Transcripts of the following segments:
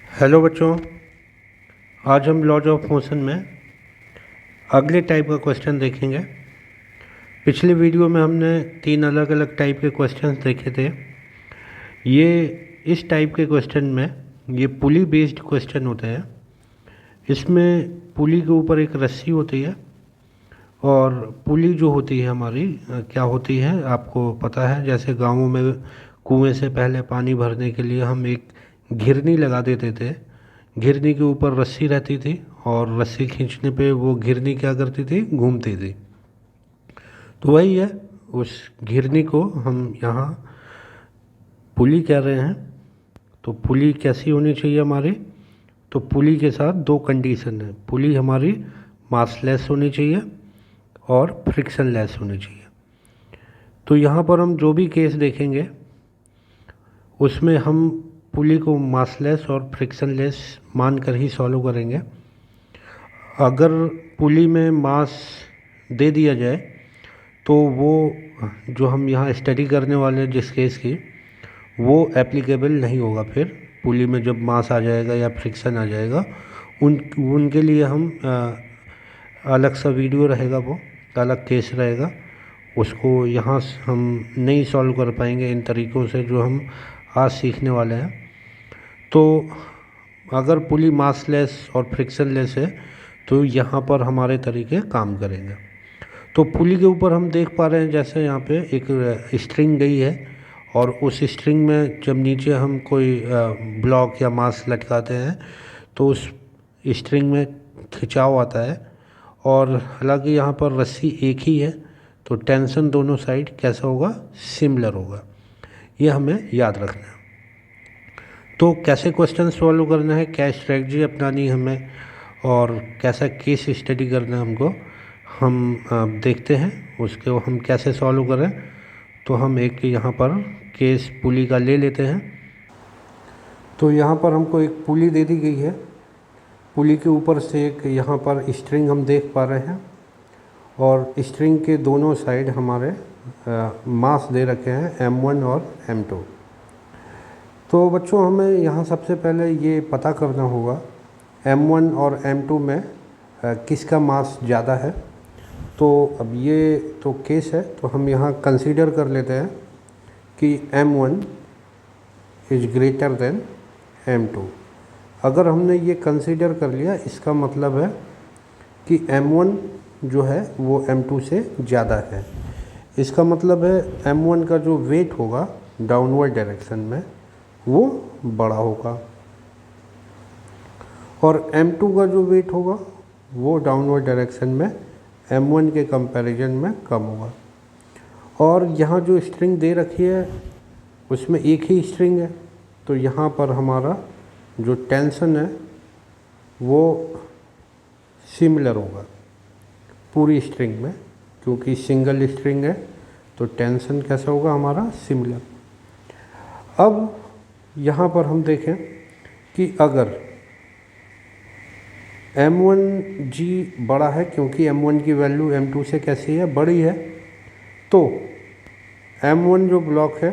Hello बच्चों, आज हम लॉज ऑफ मोशन में अगले टाइप का क्वेश्चन देखेंगे। पिछले वीडियो में हमने 3 अलग अलग टाइप के क्वेश्चंस देखे थे। ये इस टाइप के क्वेश्चन में ये पुली बेस्ड क्वेश्चन होते हैं। इसमें पुली के ऊपर एक रस्सी होती है और पुली जो होती है हमारी क्या होती है आपको पता है। जैसे गाँवों में कुएं से पहले पानी भरने के लिए हम एक घिरनी लगा देते थे। घिरनी के ऊपर रस्सी रहती थी और रस्सी खींचने पे वो घिरनी क्या करती थी, घूमती थी। तो वही है, उस घिरनी को हम यहाँ पुली कह रहे हैं। तो पुली कैसी होनी चाहिए हमारी? तो पुली के साथ 2 कंडीशन है। पुली हमारी मासलेस होनी चाहिए और फ्रिक्शन लेस होनी चाहिए। तो यहाँ पर हम जो भी केस देखेंगे उसमें हम पुली को मासलेस और फ्रिक्शनलेस मानकर ही सॉल्व करेंगे। अगर पुली में मास दे दिया जाए तो वो जो हम यहाँ स्टडी करने वाले हैं जिस केस की, वो एप्लीकेबल नहीं होगा। फिर पुली में जब मास आ जाएगा या फ्रिक्शन आ जाएगा उनके लिए हम अलग सा वीडियो रहेगा, वो अलग केस रहेगा। उसको यहाँ हम नहीं सॉल्व कर पाएंगे इन तरीक़ों से जो हम आज सीखने वाले हैं। तो अगर पुली मासलेस और फ्रिक्शनलेस है तो यहाँ पर हमारे तरीके काम करेंगे। तो पुली के ऊपर हम देख पा रहे हैं जैसे यहाँ पे एक स्ट्रिंग गई है और उस स्ट्रिंग में जब नीचे हम कोई ब्लॉक या मास लटकाते हैं तो उस स्ट्रिंग में खिंचाव आता है। और हालांकि यहाँ पर रस्सी एक ही है तो टेंशन दोनों साइड कैसा होगा, सिमिलर होगा। ये हमें याद रखना है। तो कैसे क्वेश्चन सॉल्व करना है, क्या स्ट्रेटजी अपनानी है हमें और कैसा केस स्टडी करना है हमको, हम देखते हैं। उसके हम कैसे सॉल्व करें। तो हम एक यहाँ पर केस पुली का ले लेते हैं। तो यहाँ पर हमको एक पुली दे दी गई है। पुली के ऊपर से एक यहाँ पर स्ट्रिंग हम देख पा रहे हैं और स्ट्रिंग के दोनों साइड हमारे मास दे रखे हैं M1 और M2। तो बच्चों हमें यहाँ सबसे पहले ये पता करना होगा M1 और M2 में किसका मास ज़्यादा है। तो अब ये तो केस है तो हम यहाँ कंसीडर कर लेते हैं कि M1 is greater than M2। अगर हमने ये कंसीडर कर लिया इसका मतलब है कि M1 जो है वो M2 से ज़्यादा है। इसका मतलब है M1 का जो वेट होगा डाउनवर्ड डायरेक्शन में वो बड़ा होगा और M2 का जो वेट होगा वो डाउनवर्ड डायरेक्शन में M1 के कंपैरिजन में कम होगा। और यहाँ जो स्ट्रिंग दे रखी है उसमें एक ही स्ट्रिंग है तो यहाँ पर हमारा जो टेंशन है वो सिमिलर होगा पूरी स्ट्रिंग में, क्योंकि सिंगल स्ट्रिंग है तो टेंशन कैसा होगा हमारा, सिमिलर। अब यहाँ पर हम देखें कि अगर M1G बड़ा है, क्योंकि M1 की वैल्यू M2 से कैसी है, बड़ी है, तो M1 जो ब्लॉक है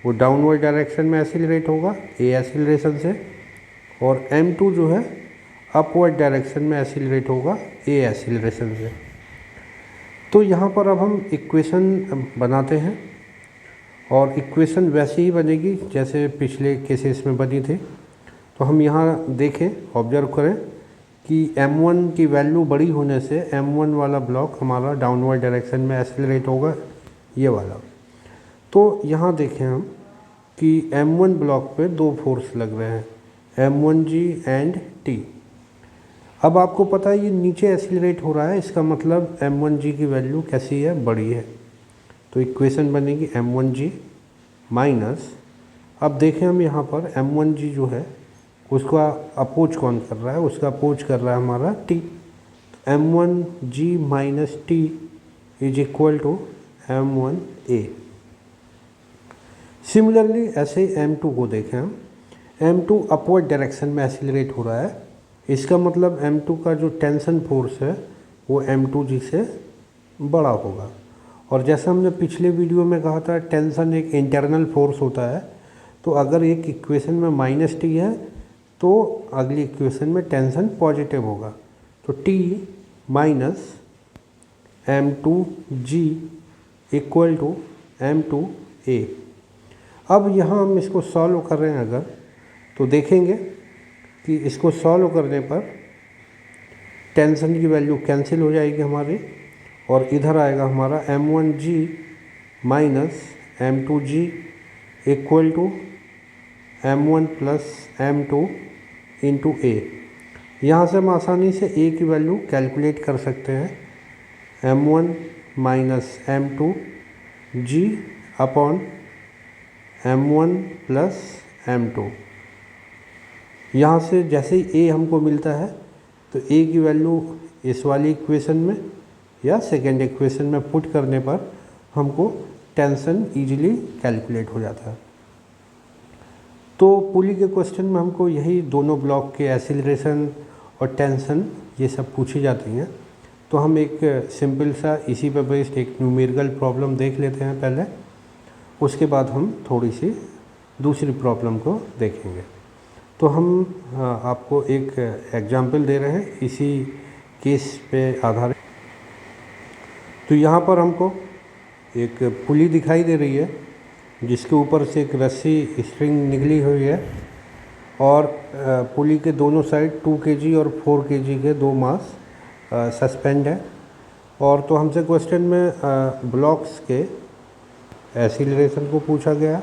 वो डाउनवर्ड डायरेक्शन में एक्सीलरेट होगा ए एक्सीलरेशन से और M2 जो है अपवर्ड डायरेक्शन में एक्सीलरेट होगा ए एक्सीलरेशन से। तो यहाँ पर अब हम इक्वेशन बनाते हैं और इक्वेशन वैसे ही बनेगी जैसे पिछले केसेस में बनी थी। तो हम यहाँ देखें, ऑब्जर्व करें कि M1 की वैल्यू बड़ी होने से M1 वाला ब्लॉक हमारा डाउनवर्ड डायरेक्शन में एक्सेलरेट होगा, ये वाला। तो यहाँ देखें हम कि M1 ब्लॉक पे 2 फोर्स लग रहे हैं, M1G एंड T। अब आपको पता है ये नीचे एक्सेलरेट हो रहा है, इसका मतलब M1G की वैल्यू कैसी है, बड़ी है। तो इक्वेशन बनेगी M1G माइनस, अब देखें हम यहाँ पर M1G जो है उसका अपोज कौन कर रहा है, उसका अपोज कर रहा है हमारा T। M1G minus T is equal to M1A। Similarly ऐसे M2 को देखें हम, M2 अपवर्ड डायरेक्शन में एक्सीलरेट हो रहा है, इसका मतलब M2 का जो टेंशन फोर्स है वो M2G से बड़ा होगा। और जैसा हमने पिछले वीडियो में कहा था टेंशन एक इंटरनल फोर्स होता है, तो अगर एक इक्वेशन में -T है तो अगली इक्वेशन में टेंशन पॉजिटिव होगा। तो T minus M2G equal to M2A। अब यहाँ हम इसको सॉल्व कर रहे हैं अगर, तो देखेंगे कि इसको सॉल्व करने पर टेंशन की वैल्यू कैंसिल हो जाएगी हमारी, और इधर आएगा हमारा M1G minus M2G equal to M1 plus M2 into A। यहाँ से हम आसानी से A की वैल्यू कैलकुलेट कर सकते हैं, M1 minus M2G upon M1 plus M2। यहाँ से जैसे ही A हमको मिलता है तो A की वैल्यू इस वाली इक्वेशन में या सेकेंड इक्वेशन में पुट करने पर हमको टेंशन इजीली कैलकुलेट हो जाता है। तो पुली के क्वेश्चन में हमको यही दोनों ब्लॉक के एक्सीलरेशन और टेंशन ये सब पूछी जाती हैं। तो हम एक सिंपल सा इसी पर बेस्ड एक न्यूमेरिकल प्रॉब्लम देख लेते हैं पहले, उसके बाद हम थोड़ी सी दूसरी प्रॉब्लम को देखेंगे। तो हम आपको एक एग्जाम्पल दे रहे हैं इसी केस पे आधारित। तो यहाँ पर हमको एक पुली दिखाई दे रही है जिसके ऊपर से एक रस्सी स्ट्रिंग निकली हुई है, और पुली के दोनों साइड 2 kg और 4 kg के दो मास सस्पेंड है। और तो हमसे क्वेश्चन में ब्लॉक्स के एक्सीलरेशन को पूछा गया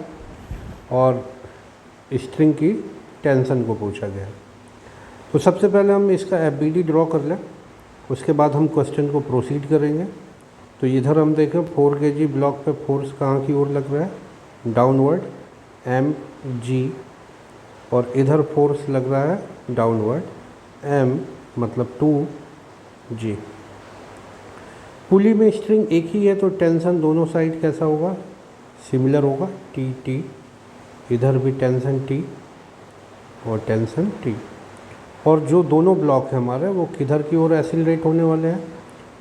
और स्ट्रिंग की टेंशन को पूछा गया। तो सबसे पहले हम इसका FBD ड्रॉ कर लें, उसके बाद हम क्वेश्चन को प्रोसीड करेंगे। तो इधर हम देखें 4 kg ब्लॉक पे फोर्स कहाँ की ओर लग रहा है, डाउनवर्ड mg, और इधर फोर्स लग रहा है डाउनवर्ड m मतलब 2g। पुली में स्ट्रिंग एक ही है तो टेंशन दोनों साइड कैसा होगा, सिमिलर होगा, T। इधर भी टेंशन T और टेंशन T। और जो दोनों ब्लॉक हैं हमारे वो किधर की ओर एक्सीलरेट होने वाले हैं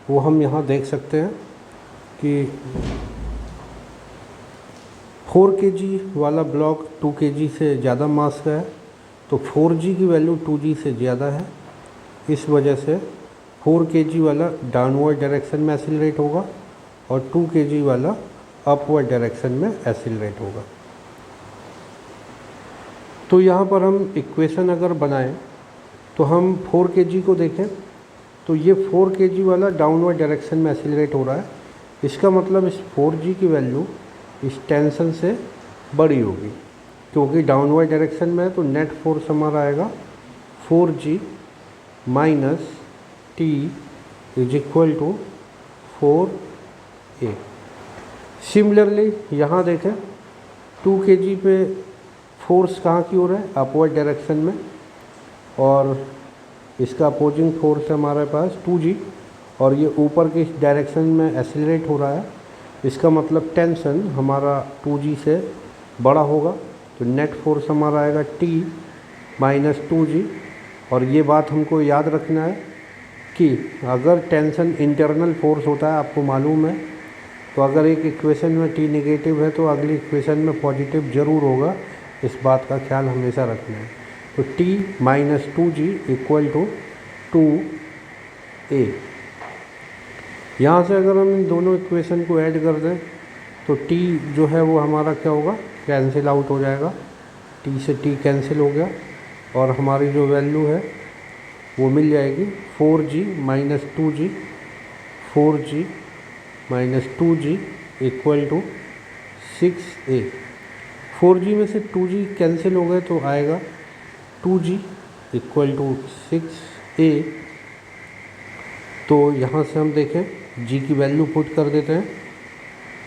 वो हम यहाँ देख सकते हैं कि 4 kg वाला ब्लॉक 2 kg से ज़्यादा मास का है, तो 4g की वैल्यू 2g से ज़्यादा है। इस वजह से 4 kg वाला डाउनवर्ड डायरेक्शन में एक्सीलरेट होगा और 2 kg वाला अपवर्ड डायरेक्शन में एक्सीलरेट होगा। तो यहाँ पर हम इक्वेशन अगर बनाएं तो हम 4 kg को देखें तो ये 4 kg वाला डाउनवर्ड डायरेक्शन में एक्सीलरेट हो रहा है। इसका मतलब इस 4g की वैल्यू इस टेंशन से बड़ी होगी, क्योंकि डाउनवर्ड डायरेक्शन में है तो नेट फोर्स हमारा आएगा 4g minus T is equal to 4a। Similarly यहाँ देखें 2 kg पे फोर्स कहाँ की ओर है, अपवर्ड डायरेक्शन में, और इसका अपोजिंग फोर्स है हमारे पास 2g, और ये ऊपर के डायरेक्शन में एक्सीलरेट हो रहा है। इसका मतलब टेंशन हमारा 2g से बड़ा होगा, तो नेट फोर्स हमारा आएगा T माइनस 2g। और ये बात हमको याद रखना है कि अगर टेंशन इंटरनल फोर्स होता है, आपको मालूम है, तो अगर एक इक्वेशन में T नेगेटिव है तो अगली इक्वेशन में पॉजिटिव ज़रूर होगा, इस बात का ख्याल हमेशा रखना है। तो T minus 2g equal to 2a। यहाँ से अगर हम इन दोनों इक्वेशन को ऐड कर दें तो T जो है वो हमारा क्या होगा, कैंसिल आउट हो जाएगा, T से T कैंसिल हो गया, और हमारी जो वैल्यू है वो मिल जाएगी 4g minus 2g, 4g minus 2g equal to 6a। 4g में से 2g कैंसिल हो गए तो आएगा 2g इक्वल टू 6a। तो यहाँ से हम देखें g की वैल्यू पुट कर देते हैं।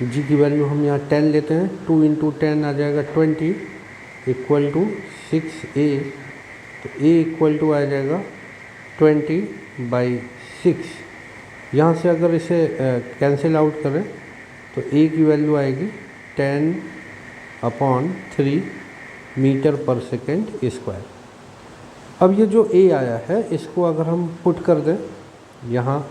g की वैल्यू हम यहाँ 10 लेते हैं, 2 इंटू 10 आ जाएगा 20 इक्वल टू 6a। तो a इक्वल टू आ जाएगा 20/6। यहाँ से अगर इसे कैंसिल आउट करें तो a की वैल्यू आएगी 10/3 मीटर पर सेकेंड स्क्वायर। अब ये जो a आया है इसको अगर हम पुट कर दें यहाँ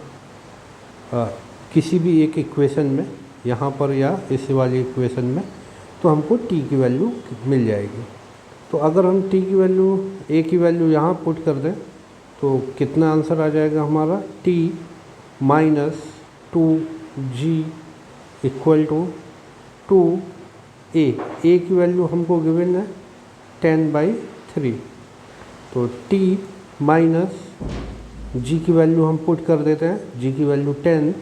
किसी भी एक इक्वेशन में, यहाँ पर या इस वाली इक्वेशन में, तो हमको t की वैल्यू मिल जाएगी। तो अगर हम t की वैल्यू a की वैल्यू यहाँ पुट कर दें तो कितना आंसर आ जाएगा हमारा, t minus 2g equal to 2a। a की वैल्यू हमको गिवन है 10/3, तो t माइनस g की वैल्यू हम पुट कर देते हैं, g की वैल्यू 10,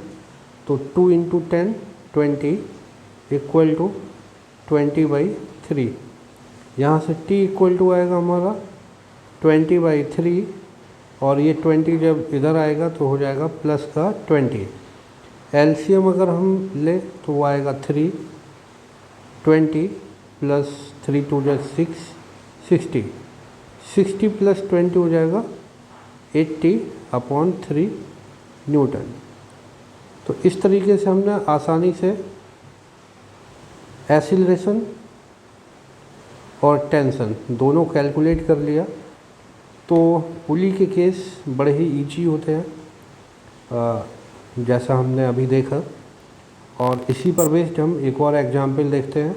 तो 2 इंटू 10 20 इक्वल टू 20/3। यहाँ से t इक्वल टू आएगा हमारा 20/3 और ये 20 जब इधर आएगा तो हो जाएगा प्लस का 20। एलसीएम अगर हम ले तो वो आएगा 3, 20 प्लस 3 2 6, 60, 60 प्लस 20 हो जाएगा 80/3 न्यूटन। तो इस तरीके से हमने आसानी से एक्सीलरेशन और टेंशन दोनों कैलकुलेट कर लिया। तो पुली के केस बड़े ही ईजी होते हैं जैसा हमने अभी देखा, और इसी पर बेस्ड हम एक और एग्जाम्पल देखते हैं।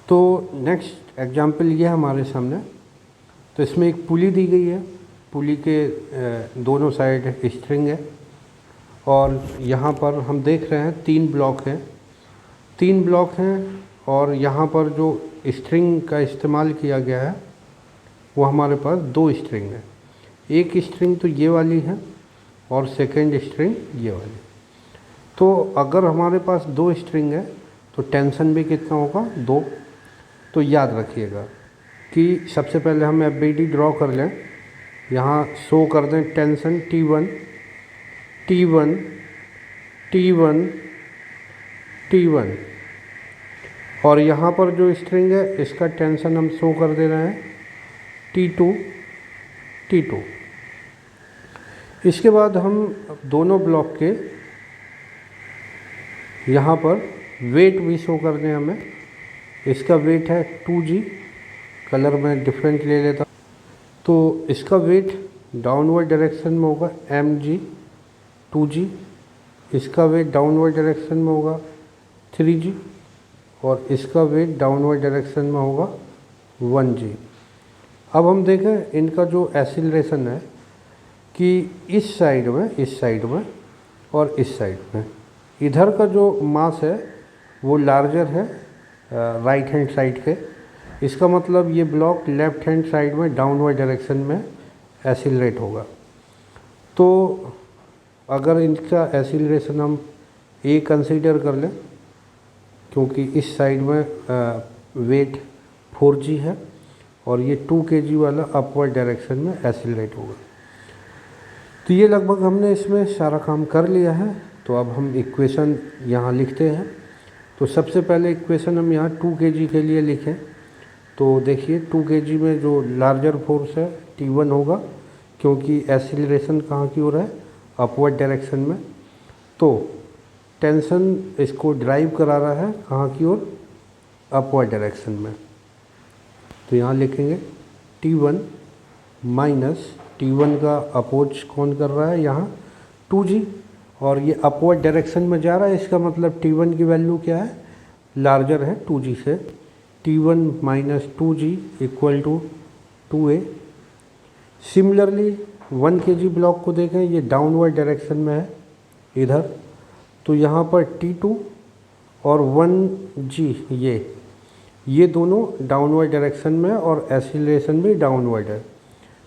तो नेक्स्ट एग्जाम्पल ये है हमारे सामने। तो इसमें एक पुली दी गई है, पुली के दोनों साइड स्ट्रिंग है और यहाँ पर हम देख रहे हैं 3 ब्लॉक हैं, 3 ब्लॉक हैं और यहाँ पर जो स्ट्रिंग का इस्तेमाल किया गया है वो हमारे पास 2 स्ट्रिंग है। एक स्ट्रिंग तो ये वाली है और सेकंड स्ट्रिंग ये वाली। तो अगर हमारे पास 2 स्ट्रिंग है तो टेंशन भी कितना होगा, 2। तो याद रखिएगा कि सबसे पहले हम एफबीडी ड्रॉ कर लें, यहाँ शो कर दें tension T1 T1 T1 T1, और यहाँ पर जो स्ट्रिंग है इसका टेंशन हम शो कर दे रहे हैं T2 T2। इसके बाद हम दोनों ब्लॉक के यहाँ पर वेट भी शो कर दें हमें। इसका वेट है 2g, कलर में डिफरेंट ले लेता, तो इसका वेट डाउनवर्ड डायरेक्शन में होगा mg 2g, इसका वेट डाउनवर्ड डायरेक्शन में होगा 3g और इसका वेट डाउनवर्ड डायरेक्शन में होगा 1g। अब हम देखें इनका जो एक्सीलरेशन है कि इस साइड में और इस साइड में, इधर का जो मास है वो लार्जर है राइट हैंड साइड के। इसका मतलब ये ब्लॉक लेफ्ट हैंड साइड में डाउनवर्ड डायरेक्शन में एक्सीलरेट होगा। तो अगर इनका एक्सीलरेशन हम a कंसीडर कर लें, क्योंकि इस साइड में वेट 4g है और ये 2 kg वाला अपवर्ड डायरेक्शन में एक्सीलरेट होगा। तो ये लगभग हमने इसमें सारा काम कर लिया है। तो अब हम इक्वेशन यहाँ लिखते हैं। तो सबसे पहले इक्वेशन हम यहाँ 2 kg के लिए लिखें। तो देखिए 2 kg में जो लार्जर फोर्स है T1 होगा, क्योंकि एक्सीलरेशन कहाँ की ओर है, अपवर्ड डायरेक्शन में। तो टेंशन इसको ड्राइव करा रहा है कहाँ की ओर, अपवर्ड डायरेक्शन में। तो यहाँ लिखेंगे T1 माइनस T1 का अपोज कौन कर रहा है, यहाँ 2g, और ये अपवर्ड डायरेक्शन में जा रहा है। इसका मतलब T1 की वैल्यू क्या है, लार्जर है 2g से। T1 minus 2g equal to 2a। Similarly 1 kg block को देखें, ये डाउनवर्ड डायरेक्शन में है इधर, तो यहाँ पर T2 और 1g ये दोनों डाउनवर्ड डायरेक्शन में और एक्सीलरेशन भी डाउनवर्ड है।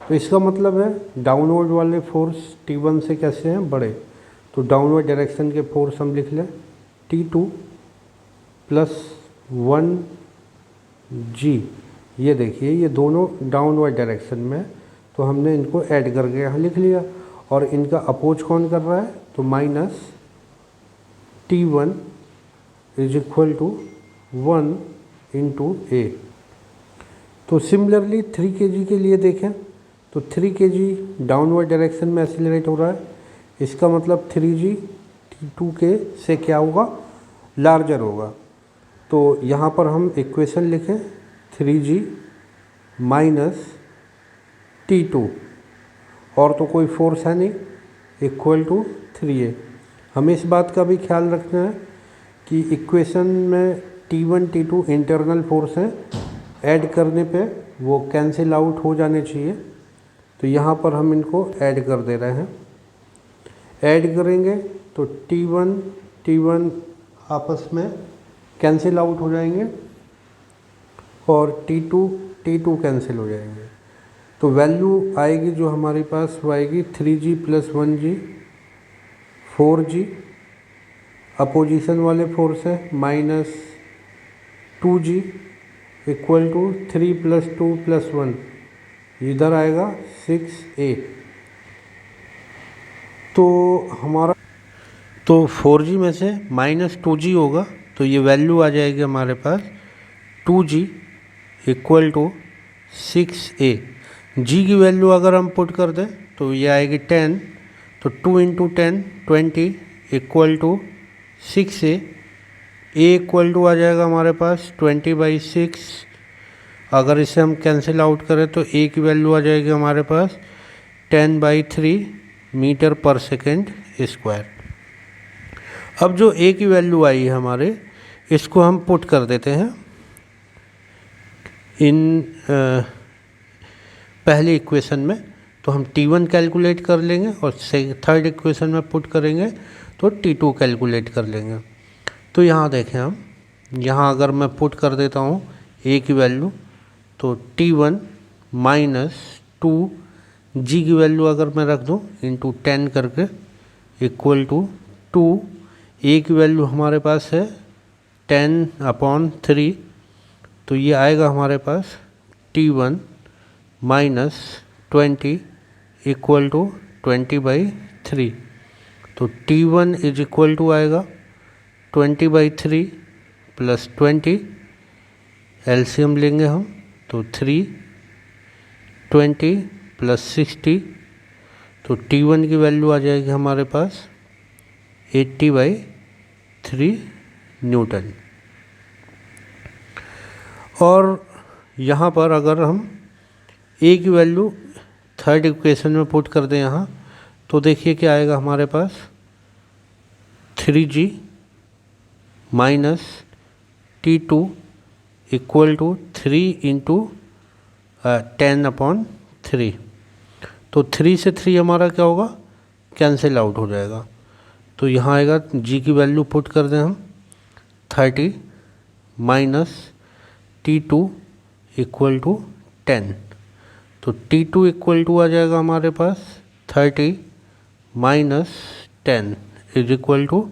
तो इसका मतलब है डाउनवर्ड वाले फोर्स T1 से कैसे हैं, बड़े। तो डाउनवर्ड डायरेक्शन के फोर्स हम लिख लें T2 प्लस 1g। ये देखिए ये दोनों डाउनवर्ड डायरेक्शन में, तो हमने इनको ऐड करके यहाँ लिख लिया। और इनका अपोज कौन कर रहा है, तो minus T1 is equal to 1 into a। तो सिमिलरली 3 kg के लिए देखें तो 3 kg डाउनवर्ड डायरेक्शन में एक्सीलरेट हो रहा है। इसका मतलब 3g T2 के से क्या होगा, लार्जर होगा। तो यहाँ पर हम इक्वेशन लिखें 3g माइनस T2, और तो कोई फोर्स है नहीं, इक्वल टू 3a। हमें इस बात का भी ख्याल रखना है कि इक्वेशन में T1 T2 इंटरनल फोर्स हैं, ऐड करने पे वो कैंसिल आउट हो जाने चाहिए। तो यहाँ पर हम इनको ऐड कर दे रहे हैं। ऐड करेंगे तो T1 T1 आपस में कैंसिल आउट हो जाएंगे और T2 T2 कैंसिल हो जाएंगे। तो वैल्यू आएगी जो हमारे पास वो आएगी 3G + 1G 4G, अपोजिशन वाले फोर्स है -2G = 3 + 2 + 1, इधर आएगा 6A। तो हमारा 4G में से -2G होगा, तो ये वैल्यू आ जाएगी हमारे पास 2G = 6A। G की वैल्यू अगर हम पुट कर दें तो ये आएगी 10, तो 2 × 10 20 = 6A। A = आ जाएगा हमारे पास 20/6। अगर इसे हम कैंसिल आउट करें तो A की वैल्यू आ जाएगी हमारे पास 10/3 m/s²। अब जो A की वैल्यू आई है हमारे, इसको हम पुट कर देते हैं इन पहली इक्वेशन में। तो हम T1 कैलकुलेट कर लेंगे और थर्ड इक्वेशन में पुट करेंगे तो T2 कैलकुलेट कर लेंगे। तो यहाँ देखें हम, यहाँ अगर मैं पुट कर देता हूँ A की वैल्यू, तो T1 - 2G की वैल्यू अगर मैं रख दूँ × 10 करके = 2। A की वैल्यू हमारे पास है 10/3, तो ये आएगा हमारे पास T1 - 20 = 20/3। तो T1 = आएगा 20/3 + 20, एलसीएम लेंगे हम तो 3, 20 + 60, तो T1 की वैल्यू आ जाएगी हमारे पास 80/3 न्यूटन। और यहाँ पर अगर हम A की वैल्यू थर्ड इक्वेशन में पुट कर दें यहाँ, तो देखिए क्या आएगा हमारे पास 3G - T2 = 3 × 10/3। तो 3 से 3 हमारा क्या होगा, कैंसिल आउट हो जाएगा। तो यहाँ आएगा G की वैल्यू पुट कर दें हम 30 - T2 = 10। तो T2 = आ जाएगा हमारे पास 30 - 10 =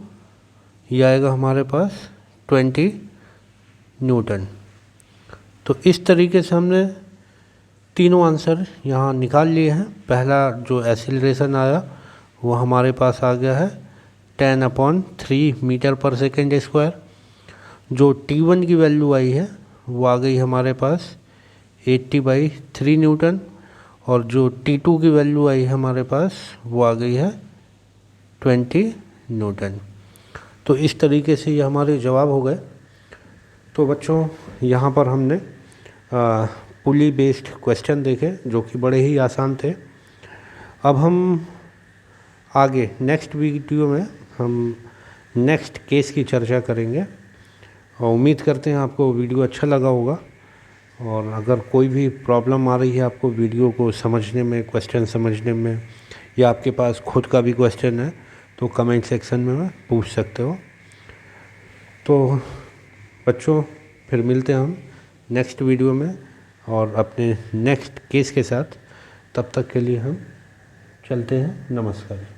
ये आएगा हमारे पास 20 न्यूटन। तो इस तरीके से हमने तीनों आंसर यहाँ निकाल लिए हैं। पहला जो एक्सीलरेशन आया वो हमारे पास आ गया है 10/3 m/s²। जो T1 की वैल्यू आई है वो आ गई हमारे पास 80/3 न्यूटन, और जो T2 की वैल्यू आई है हमारे पास वो आ गई है 20 न्यूटन। तो इस तरीके से ये हमारे जवाब हो गए। तो बच्चों, यहाँ पर हमने पुली बेस्ड क्वेश्चन देखे जो कि बड़े ही आसान थे। अब हम आगे नेक्स्ट वीडियो में हम नेक्स्ट केस की चर्चा करेंगे, और उम्मीद करते हैं आपको वीडियो अच्छा लगा होगा। और अगर कोई भी प्रॉब्लम आ रही है आपको वीडियो को समझने में, क्वेश्चन समझने में, या आपके पास खुद का भी क्वेश्चन है तो कमेंट सेक्शन में पूछ सकते हो। तो बच्चों, फिर मिलते हैं हम नेक्स्ट वीडियो में और अपने नेक्स्ट केस के साथ। तब तक के लिए हम चलते हैं। नमस्कार।